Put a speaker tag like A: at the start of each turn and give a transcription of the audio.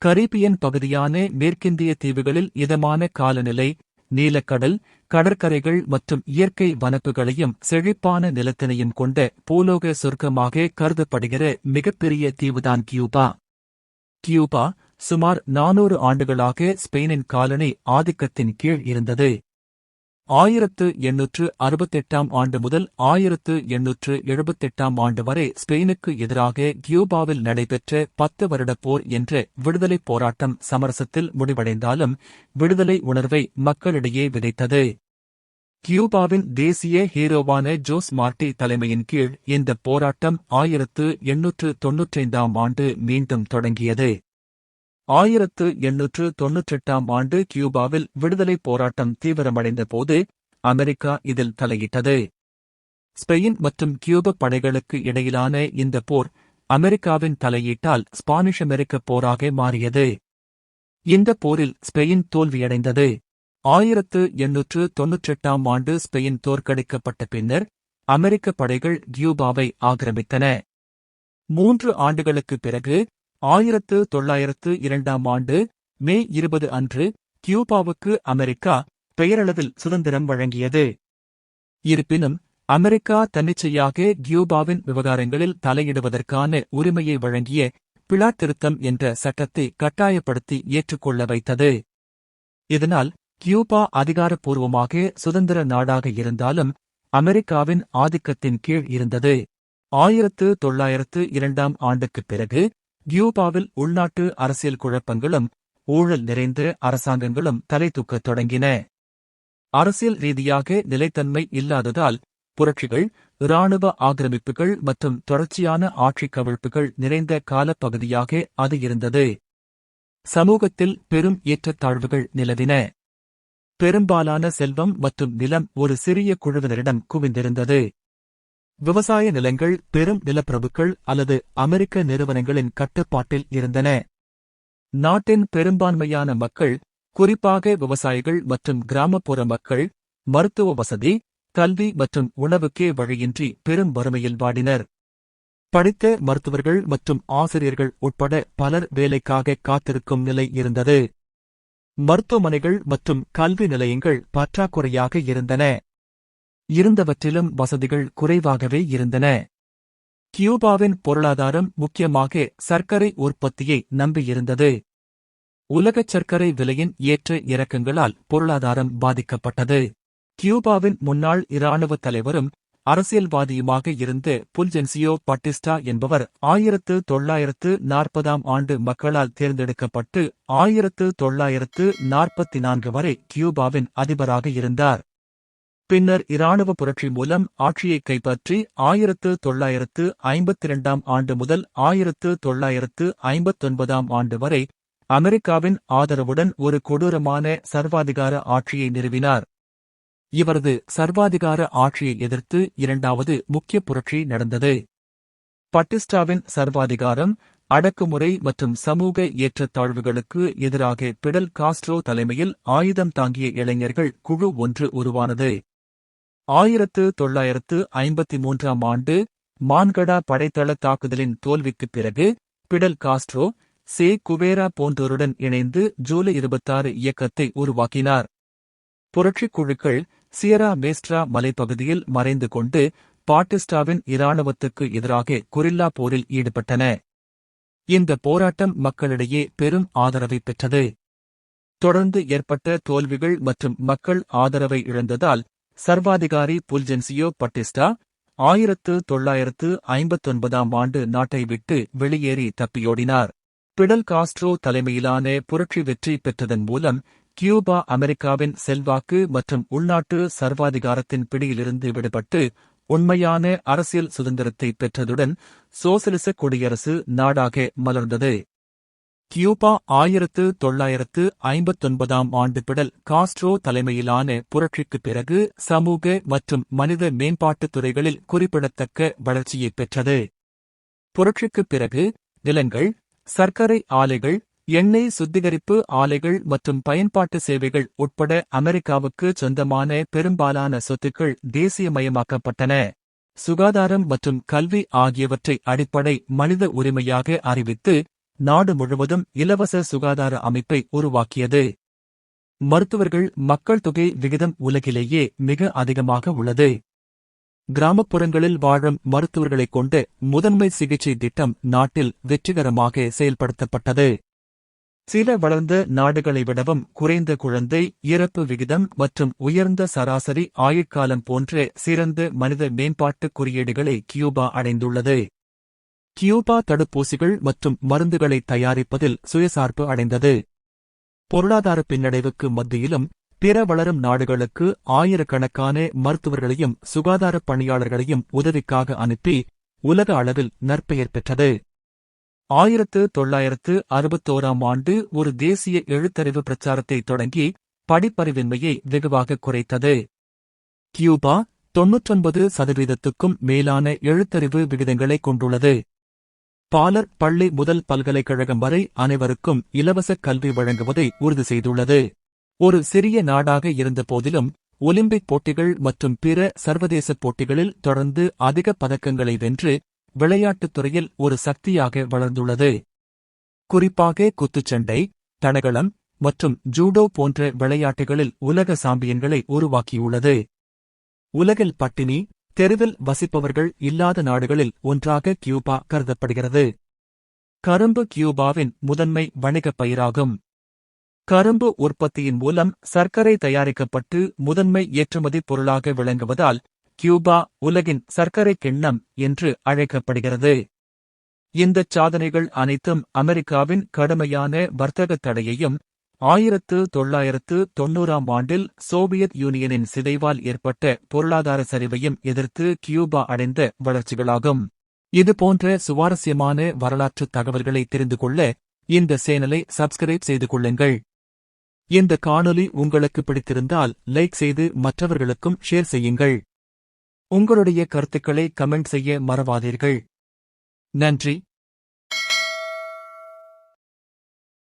A: Caribbean பகுதியான மேற்கிந்திய தீவுகளில் இதமான காலநிலை, நீலக்கடல், கடற்கரைகள் மற்றும் இயற்கை வனப்புகளையும் செழிப்பான நிலத்தினையும் கொண்ட பூலோக சொர்க்கமாக கருதப்படுகிற மிகப்பெரிய தீவுதான் கியூபா. கியூபா சுமார் 400 ஆண்டுகளாக ஸ்பெயினின் காலனி ஆதிக்கத்தின் கீழ் இருந்தது. 1868 ஆண்டு முதல் 1878 ஆண்டு வரை ஸ்பெயினுக்கு எதிராக கியூபாவில் நடைபெற்ற 10 வருட போர் என்ற விடுதலைப் போராட்டம் சமரசத்தில் முடிவடைந்தாலும் விடுதலை உணர்வை மக்களிடையே விதைத்தது. கியூபாவின் தேசிய ஹீரோவான ஜோஸ் மார்டி தலைமையின் கீழ் இந்த போராட்டம் 1895 ஆண்டு மீண்டும் தொடங்கியது. 1898 ஆண்டு கியூபாவில் விடுதலைப் போராட்டம் தீவிரமடைந்த போது அமெரிக்கா இதில் தலையிட்டது. ஸ்பெயின் மற்றும் கியூப படைகளுக்கு இடையிலான இந்த போர் அமெரிக்காவின் தலையீட்டால் ஸ்பானிஷ் அமெரிக்க போராக மாறியது. இந்த போரில் ஸ்பெயின் தோல்வியடைந்தது. 1898 ஆண்டு ஸ்பெயின் தோற்கடிக்கப்பட்ட பின்னர் அமெரிக்க படைகள் கியூபாவை ஆக்கிரமித்தன. 3 ஆண்டுகளுக்குப் பிறகு 1902 ஆண்டு மே 20 அன்று கியூபாவுக்கு அமெரிக்கா பெயரளவில் சுதந்திரம் வழங்கியது. இருப்பினும் அமெரிக்கா தன்னிச்சையாக கியூபாவின் விவகாரங்களில் தலையிடுவதற்கான உரிமையை வழங்கிய பிளா திருத்தம் என்ற சட்டத்தை கட்டாயப்படுத்தி ஏற்றுக்கொள்ள வைத்தது. இதனால் கியூபா அதிகாரப்பூர்வமாக சுதந்திர நாடாக இருந்தாலும் அமெரிக்காவின் ஆதிக்கத்தின் கீழ் இருந்தது. 1902 ஆண்டுக்குப் பிறகு கியூபாவில் உள்நாட்டு அரசியல் குழப்பங்களும் ஊழல் நிறைந்த அரசாங்கங்களும் தலை தூக்கத் தொடங்கின. அரசியல் ரீதியாக நிலைத்தன்மை இல்லாததால் புரட்சிகள், இராணுவ ஆக்கிரமிப்புகள் மற்றும் தொடர்ச்சியான ஆட்சிக் கவிழ்ப்புகள் நிறைந்த காலப்பகுதியாக அது இருந்தது. சமூகத்தில் பெரும் ஏற்றத்தாழ்வுகள் நிலவின. பெரும்பாலான செல்வம் மற்றும் நிலம் ஒரு சிறிய குழுவினரிடம் குவிந்திருந்தது. விவசாய நிலங்கள் பெரும் நிலப்பிரபுக்கள் அல்லது அமெரிக்க நிறுவனங்களின் கட்டுப்பாட்டில் இருந்தன. நாட்டின் பெரும்பான்மையான மக்கள், குறிப்பாக விவசாயிகள் மற்றும் கிராமப்புற மக்கள், மருத்துவ வசதி, கல்வி மற்றும் உணவுக்கே வழியின்றி பெரும் வறுமையில் வாடினர். படித்த மருத்துவர்கள் மற்றும் ஆசிரியர்கள் உட்பட பலர் வேலைக்காக காத்திருக்கும் நிலை இருந்தது. மருத்துவமனைகள் மற்றும் கல்வி நிலையங்கள் பற்றாக்குறையாக இருந்தன. இருந்தவற்றிலும் வசதிகள் குறைவாகவே இருந்தன. கியூபாவின் பொருளாதாரம் முக்கியமாக சர்க்கரை உற்பத்தியை நம்பியிருந்தது. உலகச் சர்க்கரை விலையின் ஏற்ற இறக்கங்களால் பொருளாதாரம் பாதிக்கப்பட்டது. கியூபாவின் முன்னாள் இராணுவ தலைவரும் அரசியல்வாதியுமாக இருந்த புல்ஜென்சியோ பட்டிஸ்டா என்பவர் 1940 ஆண்டு மக்களால் தேர்ந்தெடுக்கப்பட்டு 1944 வரை கியூபாவின் அதிபராக இருந்தார். பின்னர் இராணுவ புரட்சி மூலம் ஆட்சியை கைப்பற்றி 1952 ஆண்டு முதல் 1959 ஆண்டு வரை அமெரிக்காவின் ஆதரவுடன் ஒரு கொடூரமான சர்வாதிகார ஆட்சியை நிறுவினார். இவரது சர்வாதிகார ஆட்சியை எதிர்த்து இரண்டாவது முக்கிய புரட்சி நடந்தது. பட்டிஸ்டாவின் சர்வாதிகாரம், அடக்குமுறை மற்றும் சமூக ஏற்றத்தாழ்வுகளுக்கு எதிராக பிடல் காஸ்ட்ரோ தலைமையில் ஆயுதம் தாங்கிய இளைஞர்கள் குழு ஒன்று உருவானது. 1953 ஆண்டு மான்கடா படைத்தள தாக்குதலின் தோல்விக்குப் பிறகு பிடல் காஸ்ட்ரோ, சே குவேரா போன்றோருடன் இணைந்து ஜூலை 26 இயக்கத்தை உருவாக்கினார். புரட்சிக் குழுக்கள் சியரா மேஸ்ட்ரா மலைப்பகுதியில் மறைந்து கொண்டு பாட்டிஸ்டாவின் இராணுவத்துக்கு எதிராக கொரில்லா போரில் ஈடுபட்டன. இந்த போராட்டம் மக்களிடையே பெரும் ஆதரவை பெற்றது. தொடர்ந்து ஏற்பட்ட தோல்விகள் மற்றும் மக்கள் ஆதரவை இழந்ததால் சர்வாதிகாரி புல்ஜென்சியோ பட்டிஸ்டா 1959 ஆண்டு நாட்டை விட்டு வெளியேறி தப்பியோடினார். பிடல் காஸ்ட்ரோ தலைமையிலான புரட்சி வெற்றி பெற்றதன் மூலம் கியூபா அமெரிக்காவின் செல்வாக்கு மற்றும் உள்நாட்டு சர்வாதிகாரத்தின் பிடியிலிருந்து விடுபட்டு உண்மையான அரசியல் சுதந்திரத்தை பெற்றதுடன் சோசலிச குடியரசு நாடாக மலர்ந்தது. கியூபா 1959 ஆண்டு பிடல் காஸ்ட்ரோ தலைமையிலான புரட்சிக்குப் பிறகு சமூக மற்றும் மனித மேம்பாட்டுத் துறைகளில் குறிப்பிடத்தக்க வளர்ச்சியைப் பெற்றது. புரட்சிக்குப் பிறகு நிலங்கள், சர்க்கரை ஆலைகள், எண்ணெய் சுத்திகரிப்பு ஆலைகள் மற்றும் பயன்பாட்டு சேவைகள் உட்பட அமெரிக்காவுக்கு சொந்தமான பெரும்பாலான சொத்துக்கள் தேசியமயமாக்கப்பட்டன. சுகாதாரம் மற்றும் கல்வி ஆகியவற்றை அடிப்படை மனித உரிமையாக அறிவித்து நாடு முழுவதும் இலவச சுகாதார அமைப்பை உருவாக்கியது. மருத்துவர்கள் மக்கள் தொகை விகிதம் உலகிலேயே மிக அதிகமாக உள்ளது. கிராமப்புறங்களில் வாழும் மருத்துவர்களைக் கொண்ட முதன்மை சிகிச்சை திட்டம் நாட்டில் வெற்றிகரமாக செயல்படுத்தப்பட்டது. சில வளர்ந்த நாடுகளை விடவும் குறைந்த குழந்தை இறப்பு விகிதம் மற்றும் உயர்ந்த சராசரி ஆயுட்காலம் போன்ற சிறந்த மனித மேம்பாட்டு குறியீடுகளை கியூபா அடைந்துள்ளது. கியூபா தடுப்பூசிகள் மற்றும் மருந்துகளை தயாரிப்பதில் சுயசார்பு அடைந்தது. பொருளாதார பின்னடைவுக்கு மத்தியிலும் பிற வளரும் நாடுகளுக்கு ஆயிரக்கணக்கான மருத்துவர்களையும் சுகாதாரப் பணியாளர்களையும் உதவிக்காக அனுப்பி உலக அளவில் நற்பெயர் பெற்றது. 1961ஆம் ஆண்டு ஒரு தேசிய எழுத்தறிவு பிரச்சாரத்தை தொடங்கி படிப்பறிவின்மையை வெகுவாக குறைத்தது. கியூபா 99% மேலான எழுத்தறிவு விகிதங்களை கொண்டுள்ளது. பாலர் பள்ளி முதல் பல்கலைக்கழகம் வரை அனைவருக்கும் இலவச கல்வி வழங்குவதை உறுதி செய்துள்ளது. ஒரு சிறிய நாடாக இருந்தபோதிலும் ஒலிம்பிக் போட்டிகள் மற்றும் பிற சர்வதேச போட்டிகளில் தொடர்ந்து அதிக பதக்கங்களை வென்று விளையாட்டுத் துறையில் ஒரு சக்தியாக வளர்ந்துள்ளது. குறிப்பாக குத்துச்சண்டை, தடகளம் மற்றும் ஜூடோ போன்ற விளையாட்டுகளில் உலக சாம்பியன்களை உருவாக்கியுள்ளது. உலகில் பட்டினி, தெருவில் வசிப்பவர்கள் இல்லாத நாடுகளில் ஒன்றாக கியூபா கருதப்படுகிறது. கரும்பு கியூபாவின் முதன்மை வணிகப் பயிராகும். கரும்பு உற்பத்தியின் மூலம் சர்க்கரை தயாரிக்கப்பட்டு முதன்மை ஏற்றுமதி பொருளாக விளங்குவதால் கியூபா உலகின் சர்க்கரை கிண்ணம் என்று அழைக்கப்படுகிறது. இந்தச் சாதனைகள் அனைத்தும் அமெரிக்காவின் கடுமையான வர்த்தகத் தடையையும் 1990ஆம் ஆண்டில் சோவியத் யூனியனின் சிதைவால் ஏற்பட்ட பொருளாதார சரிவையும் எதிர்த்து கியூபா அடைந்த வளர்ச்சிகளாகும். இதுபோன்ற சுவாரஸ்யமான வரலாற்றுத் தகவல்களை தெரிந்து கொள்ள இந்த சேனலை சப்ஸ்கிரைப் செய்து கொள்ளுங்கள். இந்த காணொளி உங்களுக்கு பிடித்திருந்தால் லைக் செய்து மற்றவர்களுக்கும் ஷேர் செய்யுங்கள். உங்களுடைய கருத்துக்களை கமெண்ட் செய்ய மறவாதீர்கள். நன்றி.